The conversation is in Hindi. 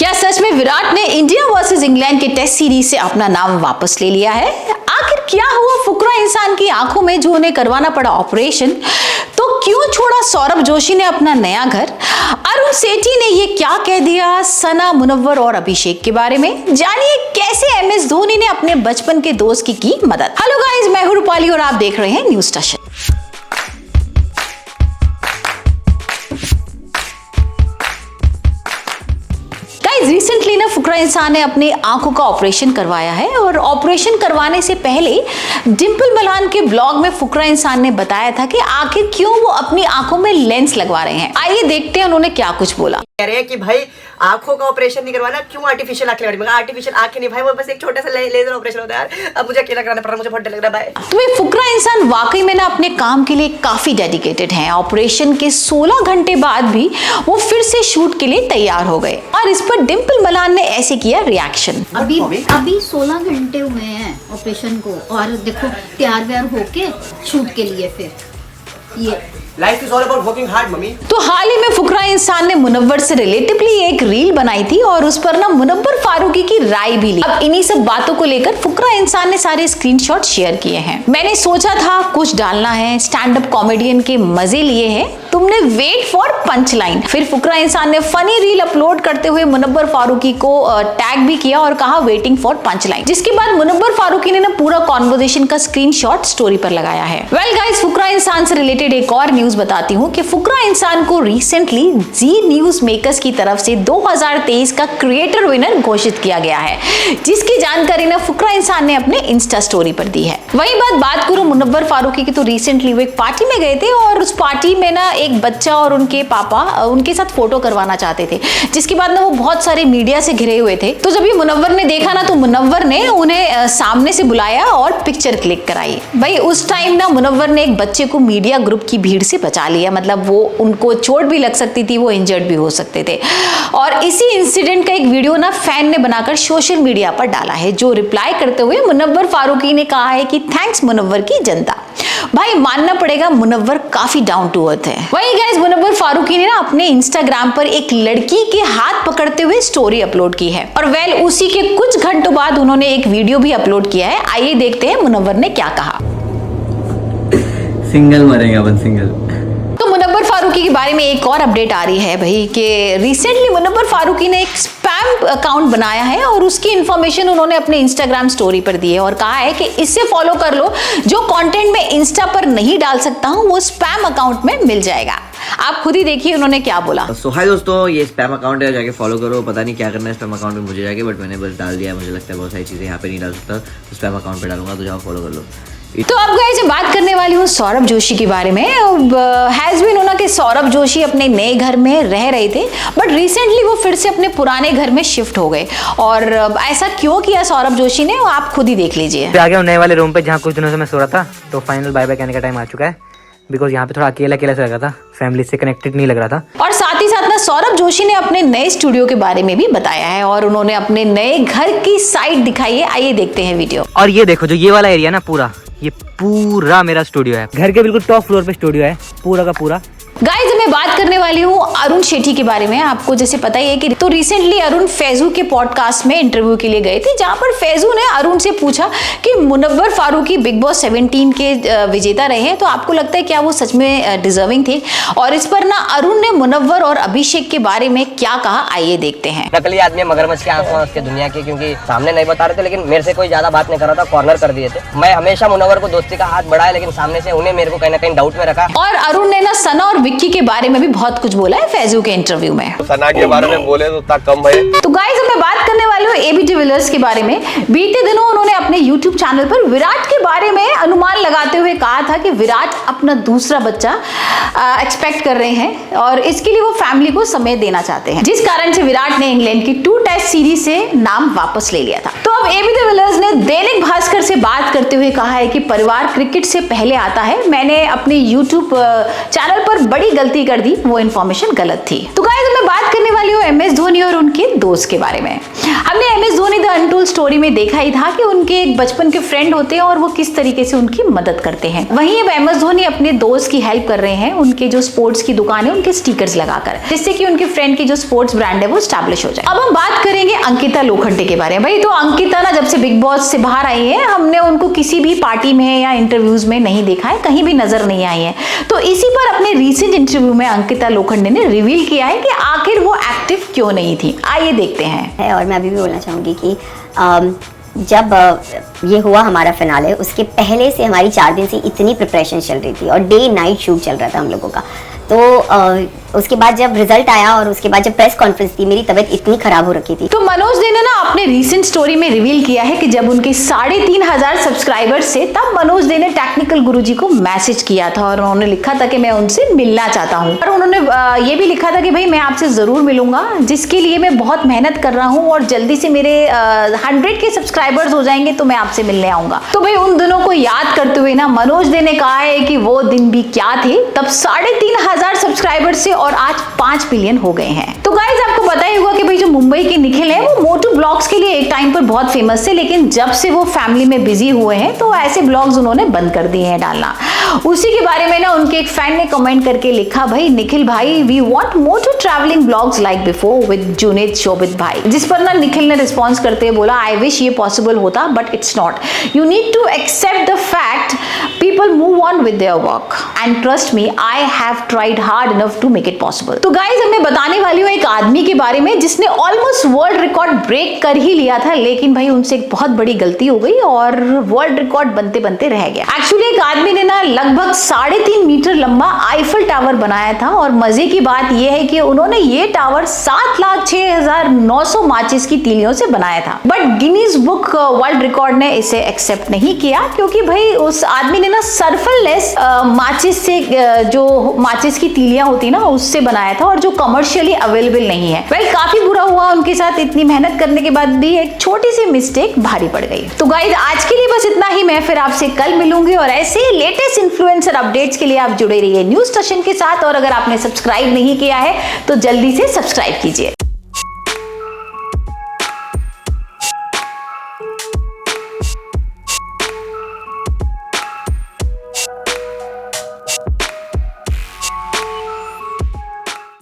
क्या सच में विराट ने इंडिया वर्सेस इंग्लैंड के टेस्ट सीरीज से अपना नाम वापस ले लिया है? आखिर क्या हुआ फुकरा इंसान की आंखों में जो उन्हें करवाना पड़ा ऑपरेशन? तो क्यों छोड़ा सौरभ जोशी ने अपना नया घर? अरुण सेठी ने ये क्या कह दिया सना, मुनव्वर और अभिषेक के बारे में? जानिए कैसे MS धोनी ने अपने बचपन के दोस्त की मदद। हेलो गाइस, मैं हूं रूपाली और आप देख रहे हैं न्यूज स्टेशन। रिसेंटली ना फुकरा इंसान ने अपनी आंखों का ऑपरेशन करवाया है और ऑपरेशन करवाने से पहले डिंपल मलान के ब्लॉग में फुकरा इंसान ने बताया था कि आखिर क्यों वो अपनी आंखों में लेंस लगवा रहे हैं। आइए देखते हैं उन्होंने क्या कुछ बोला। कह रहे हैं कि भाई आंखों का ऑपरेशन नहीं करवाना, क्यों आर्टिफिशियल आंखें लगा रही है? आर्टिफिशियल आंखें नहीं भाई, वो बस एक छोटा सा लेजर ऑपरेशन होता है यार। अब मुझे अकेला कराना पड़ रहा है, मुझे बहुत डर लग रहा है भाई। तो ये फुकरा इंसान वाकई में ना अपने काम के लिए काफी डेडिकेटेड हैं। ऑपरेशन के 16 घंटे बाद भी वो फिर से शूट के लिए तैयार हो गए और इस पर डिंपल मलान ने ऐसे किया रिएक्शन। अभी 16 घंटे हुए हैं ऑपरेशन को और देखो तैयार व्यार होके शूट के लिए फिर ये life is all about working hard mummy. तो हाल ही में फुकरा इंसान ने मुनव्वर से रिलेटिवली एक रील बनाई थी और उस पर ना मुनव्वर फारूकी की राय भी ली। अब इन्हीं सब बातों को लेकर फुकरा इंसान ने सारे स्क्रीनशॉट शेयर किए हैं। मैंने सोचा था कुछ डालना है, स्टैंड अप कॉमेडियन के मजे लिए हैं, तुमने वेट फॉर पंच लाइन। फिर फुकरा इंसान ने फनी रील अपलोड करते हुए मुनव्वर फारूकी को टैग भी किया और कहा वेटिंग फॉर पंच लाइन, जिसके बाद मुनव्वर फारूकी ने ना पूरा कॉन्वर्सेशन का स्क्रीनशॉट स्टोरी पर लगाया है। वेल गाइस, फुकरा इंसान से रिलेटेड एक और न्यूज बताती हूँ कि फुकरा इंसान को रिसेंटली जी न्यूज मेकर्स की तरफ से 2023 का क्रिएटर विनर घोषित किया गया है, जिसकी जानकारी ना फुकरा इंसान ने अपने इंस्टा स्टोरी पर दी है। वही बात करूं मुनव्वर फारूकी की, तो रिसेंटली वो एक पार्टी में गए थे और उस पार्टी में ना एक बच्चा और उनके पापा उनके साथ फोटो करवाना चाहते थे, जिसके बाद ना वो बहुत सारे मीडिया से घिरे हुए थे। तो जब ये मुनव्वर ने देखा ना, तो मुनव्वर ने उन्हें सामने से बुलाया और पिक्चर क्लिक कराई। भाई उस टाइम ना मुनव्वर ने एक बच्चे को मीडिया ग्रुप की भीड़ से बचा लिया, मतलब वो उनको चोट भी लग सकती थी, वो इंजर्ड भी हो सकते थे। और इसी इंसिडेंट का एक वीडियो ना फैन ने बनाकर सोशल मीडिया पर डाला है, जो रिप्लाई करते हुए मुनव्वर फारूकी ने कहा है कि थैंक्स मुनव्वर की जनता। भाई मानना पड़ेगा मुनव्वर काफी डाउन टू अर्थ है। वही गाइस, मुनव्वर फारूकी ने ना अपने इंस्टाग्राम पर एक लड़की के हाथ पकड़ते हुए स्टोरी अपलोड की है और वेल उसी के कुछ घंटों बाद उन्होंने एक वीडियो भी अपलोड किया है। आइए देखते हैं मुनव्वर ने क्या कहा। सिंगल मरेंगे अपन, सिंगल। तो मुनव्वर फारूकी के बारे में एक और अपडेट आ रही है भाई कि रिसेंटली मुनव्वर फारूकी ने एक स्पैम अकाउंट बनाया है और उसकी इंफॉर्मेशन उन्होंने अपने इंस्टाग्राम स्टोरी पर दी है और कहा है कि इससे फॉलो कर लो, जो कंटेंट मैं इंस्टा पर नहीं डाल सकता हूं वो स्पैम अकाउंट में मिल जाएगा। आप खुद ही देखिए उन्होंने क्या बोला। सो हाय दोस्तों, ये स्पैम अकाउंट है, जाके फॉलो करो। पता नहीं क्या करना है स्पैम अकाउंट में मुझे जाके, बट मैंने बस डाल दिया। मुझे लगता है बहुत सारी चीजें यहाँ पे नहीं डाल सकता, तो स्पैम अकाउंट पे डालूंगा, तो जाओ फॉलो कर लो। तो अब गाइस बात करने वाली हूँ सौरभ जोशी के बारे में। हैज बीन होना कि सौरभ जोशी अपने नए घर में रह रहे थे, बट रिसेंटली वो फिर से अपने पुराने घर में शिफ्ट हो गए। और ऐसा क्यों किया सौरभ जोशी ने, वो आप खुद ही देख लीजिए। आ गया नए वाले रूम पे जहाँ कुछ दिनों से मैं सो रहा था, तो फाइनल बाय बाय कहने का टाइम आ चुका है, बिकॉज यहाँ पे थोड़ा अकेला अकेला सा लग रहा था, फैमिली से कनेक्टेड नहीं लग रहा था। और साथ ही साथ ना सौरभ जोशी ने अपने नए स्टूडियो के बारे में भी बताया है और उन्होंने अपने नए घर की साइड दिखाई है। आइए देखते हैं वीडियो। और ये देखो, जो ये वाला एरिया ना पूरा मेरा स्टूडियो है। घर के बिल्कुल टॉप फ्लोर पे स्टूडियो है पूरा का पूरा। गाइस मैं बात करने वाली हूँ अरुण सेठी के बारे में। आपको जैसे पता ही है कि तो रिसेंटली अरुण फैजू के पॉडकास्ट में इंटरव्यू के लिए गए थे, जहां पर फैजू ने अरुण से पूछा कि मुनव्वर फारूकी बिग बॉस 17 के विजेता रहे हैं, तो आपको लगता है क्या वो सच में डिजर्विंग थे? और इस पर ना अरुण ने मुनव्वर और अभिषेक के बारे में क्या कहा, आइए देखते हैं। नकली आदमी मगरमच्छ के आंसू उसके दुनिया के, क्योंकि सामने नहीं बता रहे थे, लेकिन मेरे से कोई ज्यादा बात नहीं कर रहा था, कॉर्नर कर दिए थे। मैं हमेशा मुनव्वर को दोस्ती का हाथ बढ़ाया, लेकिन सामने से उन्हें मेरे को कहीं ना कहीं डाउट में रखा। और अरुण ने ना सना और विक्की के बारे में भी बहुत कुछ बोला है फैजू के इंटरव्यू में। सना के बारे में बोले तो उतना कम है। तो गाइस मैं बात करने वाली हूँ AB डिविलियर्स के बारे में। बीते दिनों उन्होंने अपने YouTube चैनल पर विराट के बारे में अनुमान लगाते हुए कहा था कि विराट अपना दूसरा बच्चा एक्सपेक्ट कर रहे हैं और इसके लिए वो फैमिली को समय देना चाहते हैं, जिस कारण से विराट ने इंग्लैंड की 2 टेस्ट सीरीज से नाम वापस ले लिया था। तो अब AB डिविलियर्स ने दैनिक भास्कर से बात करते हुए कहा है कि परिवार क्रिकेट से पहले आता है। मैंने अपने YouTube चैनल पर बड़ी गलती कर दी, वो इन्फॉर्मेशन गलत थी। तो गाइस मैं बात करने वाली हूँ MS धोनी और उनके दोस्त के बारे में। हमने MS Dhoni the untold story में देखा ही था कि उनके एक बचपन के फ्रेंड होते हैं और वो किस तरीके से उनकी मदद करते हैं। वहीं अब MS धोनी अपने दोस्त की हेल्प कर रहे हैं, उनके जो स्पोर्ट्स की दुकान है उनके स्टिकर्स लगाकर, जिससे कि उनके फ्रेंड की जो स्पोर्ट्स ब्रांड है वो स्टैब्लिश हो जाए। अब हम बात करेंगे अंकिता लोखंडे के बारे में। भाई तो अंकिता ना जब से बिग बॉस से बाहर आई है, हमने उनको किसी भी पार्टी में या इंटरव्यूज में नहीं देखा है, कहीं भी नजर नहीं आई है। तो इसी पर अपने रीसेंट इंटरव्यू में अंकिता लोखंडे ने रिवील किया है कि आखिर वो एक्टिव क्यों नहीं थी। आइए देखते हैं। और मैं अभी भी बोलना चाहूँगी कि जब ये हुआ हमारा फिनाले, उसके पहले से हमारी 4 दिन से इतनी प्रिपरेशन चल रही थी और डे नाइट शूट चल रहा था हम लोगों का। तो उसके बाद जब रिजल्ट आया और उसके बाद जब प्रेस कॉन्फ्रेंस थी, मेरी तबीयत इतनी खराब हो रखी थी। तो मनोज ने ना अपने रीसेंट स्टोरी में रिवील किया है कि जब उनके 3,500 सब्सक्राइबर्स थे, तब मनोज ने टेक्निकल गुरुजी को मैसेज किया था और उन्होंने लिखा था कि मैं उनसे मिलना चाहता हूँ। और उन्होंने ये भी लिखा था कि भाई मैं आपसे जरूर मिलूंगा, जिसके लिए मैं बहुत मेहनत कर रहा हूँ और जल्दी से मेरे 100 के सब्सक्राइबर्स हो जाएंगे तो मैं आपसे मिलने आऊंगा। तो भाई उन दिनों को याद करते हुए ना मनोज ने कहा है कि वो दिन भी क्या थे, तब 3,500 सब्सक्राइबर्स से और आज 5 बिलियन हो गए हैं। तो गाइस आपको पता ही होगा कि भाई जो मुंबई के निखिल है वो मोटू ब्लॉग्स के लिए एक टाइम पर बहुत फेमस थे, लेकिन जब से वो फैमिली में बिजी हुए हैं तो ऐसे ब्लॉग्स उन्होंने बंद कर दिए हैं डालना। उसी के बारे में ना उनके एक फैन ने कमेंट करके लिखा, भाई निखिल भाई we want more travelling blogs like before with Junaid Shobhit भाई। जिस पर ना निखिल ने रिस्पॉन्स करते हुए बोला, आई विश ये पॉसिबल होता but it's not. You need to accept the fact people move on with their work and trust me I have tried hard enough to make it possible. तो गाइस अब मैं बताने वाली हूँ एक आदमी के बारे में जिसने ऑलमोस्ट वर्ल्ड रिकॉर्ड ब्रेक कर ही लिया था, लेकिन भाई उनसे एक बहुत बड़ी गलती हो गई और वर्ल्ड रिकॉर्ड बनते बनते रह गया। एक्चुअली एक आदमी ने ना लगभग 3.5 मीटर लंबा आईफल टावर बनाया था और मजे की बात यह है कि उन्होंने ये टावर 7,06,900 माचिस की तीलियों से बनाया था। But Guinness book world record ने इसे एक्सेप्ट नहीं किया, क्योंकि भाई उस आदमी ने ना सर्फललेस माचिस से जो माचिस की तीलियां होती ना उससे बनाया था और जो कमर्शियली अवेलेबल नहीं है। काफी बुरा हुआ उनके साथ, इतनी मेहनत करने के बाद भी एक छोटी सी मिस्टेक भारी पड़ गई। तो गाइस आज के लिए बस इतना ही। मैं फिर आपसे कल मिलूंगी और ऐसे लेटेस्ट इन्फ्लुएंसर अपडेट्स के लिए आप जुड़े रहिए न्यूज स्टेशन के साथ। और अगर आपने सब्सक्राइब नहीं किया है तो जल्दी से सब्सक्राइब कीजिए।